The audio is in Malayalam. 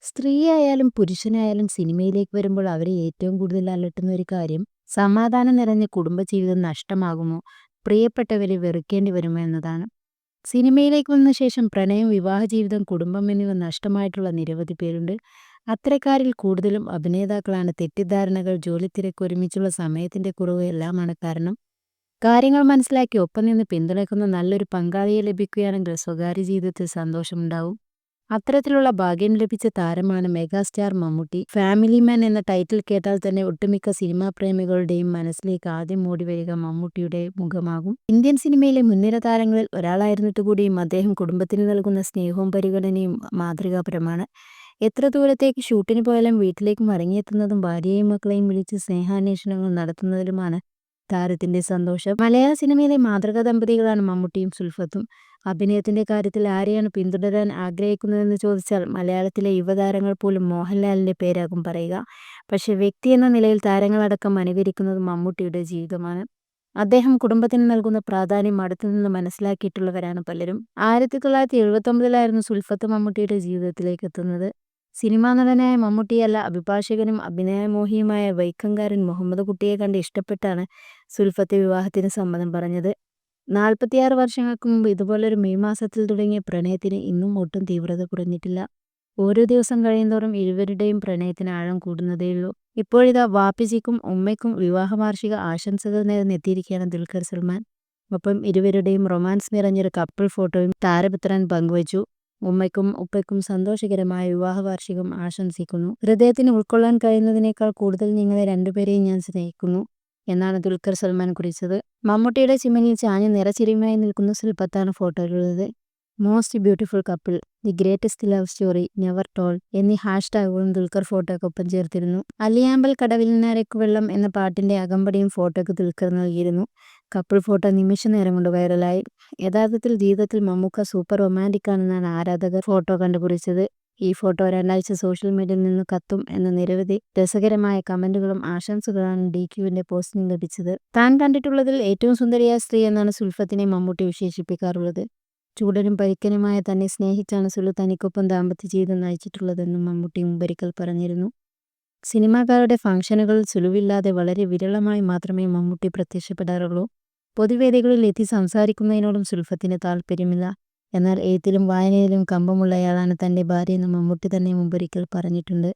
സ്ത്രീയായാലും പുരുഷനായാലും സിനിമയിലേക്ക് വരുമ്പോൾ അവരെ ഏറ്റവും കൂടുതൽ അലട്ടുന്ന ഒരു കാര്യം സമാധാനം നിറഞ്ഞ കുടുംബജീവിതം നഷ്ടമാകുമോ, പ്രിയപ്പെട്ടവരെ വെറുക്കേണ്ടി വരുമോ എന്നതാണ്. സിനിമയിലേക്ക് വന്ന ശേഷം പ്രണയം, വിവാഹ ജീവിതം, കുടുംബം എന്നിവ നഷ്ടമായിട്ടുള്ള നിരവധി പേരുണ്ട്. അത്തരക്കാരിൽ കൂടുതലും അഭിനേതാക്കളാണ്. തെറ്റിദ്ധാരണകൾ, ജോലിത്തിരക്ക്, ഒരുമിച്ചുള്ള സമയത്തിന്റെ കുറവ് എല്ലാമാണ് കാരണം. കാര്യങ്ങൾ മനസ്സിലാക്കി ഒപ്പം നിന്ന് പിന്തുണയ്ക്കുന്ന നല്ലൊരു പങ്കാളിയെ ലഭിക്കുകയാണെങ്കിൽ സ്വകാര്യ ജീവിതത്തിൽ സന്തോഷമുണ്ടാവും. അത്തരത്തിലുള്ള ഭാഗ്യം ലഭിച്ച താരമാണ് മെഗാസ്റ്റാർ മമ്മൂട്ടി. ഫാമിലി മാൻ എന്ന ടൈറ്റിൽ കേട്ടാൽ തന്നെ ഒട്ടുമിക്ക സിനിമാ പ്രേമികളുടെയും മനസ്സിലേക്ക് ആദ്യം ഓടിവരിക മമ്മൂട്ടിയുടെ മുഖമാകും. ഇന്ത്യൻ സിനിമയിലെ മുൻനിര താരങ്ങളിൽ ഒരാളായിരുന്നിട്ട് കൂടിയും അദ്ദേഹം കുടുംബത്തിന് നൽകുന്ന സ്നേഹവും പരിഗണനയും മാതൃകാപരമാണ്. എത്ര ദൂരത്തേക്ക് ഷൂട്ടിന് പോയാലും വീട്ടിലേക്ക് മടങ്ങിയെത്തുന്നതും ഭാര്യയെയും മക്കളെയും വിളിച്ച് സ്നേഹാന്വേഷണങ്ങൾ നടത്തുന്നതിലുമാണ് താരത്തിന്റെ സന്തോഷം. മലയാള സിനിമയിലെ മാതൃകാ ദമ്പതികളാണ് മമ്മൂട്ടിയും സുൽഫത്തും. അഭിനയത്തിന്റെ കാര്യത്തിൽ ആരെയാണ് പിന്തുടരാൻ ആഗ്രഹിക്കുന്നതെന്ന് ചോദിച്ചാൽ മലയാളത്തിലെ യുവതാരങ്ങൾ പോലും മോഹൻലാലിന്റെ പേരാകും പറയുക. പക്ഷെ വ്യക്തി എന്ന നിലയിൽ താരങ്ങളടക്കം അനുകരിക്കുന്നത് മമ്മൂട്ടിയുടെ ജീവിതമാണ്. അദ്ദേഹം കുടുംബത്തിന് നൽകുന്ന പ്രാധാന്യം അടുത്തുനിന്ന് മനസ്സിലാക്കിയിട്ടുള്ളവരാണ് പലരും. 1979 സുൽഫത്ത് മമ്മൂട്ടിയുടെ ജീവിതത്തിലേക്ക് എത്തുന്നത്. സിനിമാ നടനായ മമ്മൂട്ടിയല്ല, അഭിഭാഷകനും അഭിനയമോഹിയുമായ വൈക്കംകാരൻ മുഹമ്മദ് കുട്ടിയെ കണ്ട് ഇഷ്ടപ്പെട്ടാണ് സുൽഫത്ത് വിവാഹത്തിന് സമ്മതം പറഞ്ഞത്. 46 വർഷങ്ങൾക്ക് മുമ്പ് ഇതുപോലൊരു മെയ് മാസത്തിൽ തുടങ്ങിയ പ്രണയത്തിന് ഇന്നും ഒട്ടും തീവ്രത കുറഞ്ഞിട്ടില്ല. ഓരോ ദിവസം കഴിയുന്തോറും ഇരുവരുടെയും പ്രണയത്തിന് ആഴം കൂടുന്നതേയുള്ളൂ. ഇപ്പോഴിതാ വാപ്പിജിക്കും ഉമ്മയ്ക്കും വിവാഹ വാർഷിക ആശംസകൾ നേർന്നെത്തിയിരിക്കുകയാണ് ദുൽഖർ സൽമാൻ. ഒപ്പം ഇരുവരുടെയും റൊമാൻസ് നിറഞ്ഞൊരു കപ്പിൾ ഫോട്ടോയും താരപുത്രൻ പങ്കുവച്ചു. ഉമ്മയ്ക്കും ഉപ്പയ്ക്കും സന്തോഷകരമായ വിവാഹ വാർഷികം ആശംസിക്കുന്നു. ഹൃദയത്തിന് ഉൾക്കൊള്ളാൻ കഴിയുന്നതിനേക്കാൾ കൂടുതൽ നിങ്ങളെ രണ്ടുപേരെയും ഞാൻ സ്നേഹിക്കുന്നു എന്നാണ് ദുൽഖർ സൽമാൻ കുറിച്ചത്. മമ്മൂട്ടിയുടെ ചിമ്മനിൽ ചാഞ്ഞ് നിറച്ചിരിയുമായി നിൽക്കുന്ന സുൽഫത്താണ് ഫോട്ടോയിലുള്ളത്. Most beautiful couple, the greatest love story, never told എന്നീ ഹാഷ്ടാഗുകളും ദുൽഖർ ഫോട്ടോയ്ക്കൊപ്പം ചേർത്തിരുന്നു. അല്ലിയാമ്പൽ കടവിലിനാരയ്ക്കു വെള്ളം എന്ന പാട്ടിന്റെ അകമ്പടിയും ഫോട്ടോയ്ക്ക് ദുൽഖർ നൽകിയിരുന്നു. കപ്പിൾ ഫോട്ടോ നിമിഷ നേരം കൊണ്ട് വൈറലായി. യഥാർത്ഥത്തിൽ ജീവിതത്തിൽ മമ്മൂക്ക സൂപ്പർ റൊമാൻറ്റിക് ആണെന്നാണ് ആരാധകർ ഫോട്ടോ കണ്ടുപിടിച്ചത്. ഈ ഫോട്ടോ 2 ആഴ്ച സോഷ്യൽ മീഡിയയിൽ നിന്ന് കത്തും എന്ന നിരവധി രസകരമായ കമന്റുകളും ആശംസകളാണ് DQവിന്റെ പോസ്റ്റിന് ലഭിച്ചത്. താൻ കണ്ടിട്ടുള്ളതിൽ ഏറ്റവും സുന്ദരിയായ സ്ത്രീ എന്നാണ് സുൽഫത്തിനെ മമ്മൂട്ടി വിശേഷിപ്പിക്കാറുള്ളത്. ചൂടനും പരിക്കനുമായ തന്നെ സ്നേഹിച്ചാണ് സുലു തനിക്കൊപ്പം ദാമ്പത്യ ജീവിതം നയിച്ചിട്ടുള്ളതെന്നും മമ്മൂട്ടി മുമ്പൊരിക്കൽ പറഞ്ഞിരുന്നു. സിനിമാക്കാരുടെ ഫംഗ്ഷനുകളിൽ സുലുവില്ലാതെ വളരെ വിരളമായി മാത്രമേ മമ്മൂട്ടി പ്രത്യക്ഷപ്പെടാറുള്ളൂ. പൊതുവേദികളിൽ എത്തി സംസാരിക്കുന്നതിനോടും സുൽഫത്തിന് താല്പര്യമില്ല. എന്നാൽ എഴുത്തിലും വായനയിലും കമ്പമുള്ളയാളാണ് തന്റെ ഭാര്യയെന്ന് മമ്മൂട്ടി തന്നെ മുമ്പൊരിക്കൽ പറഞ്ഞിട്ടുണ്ട്.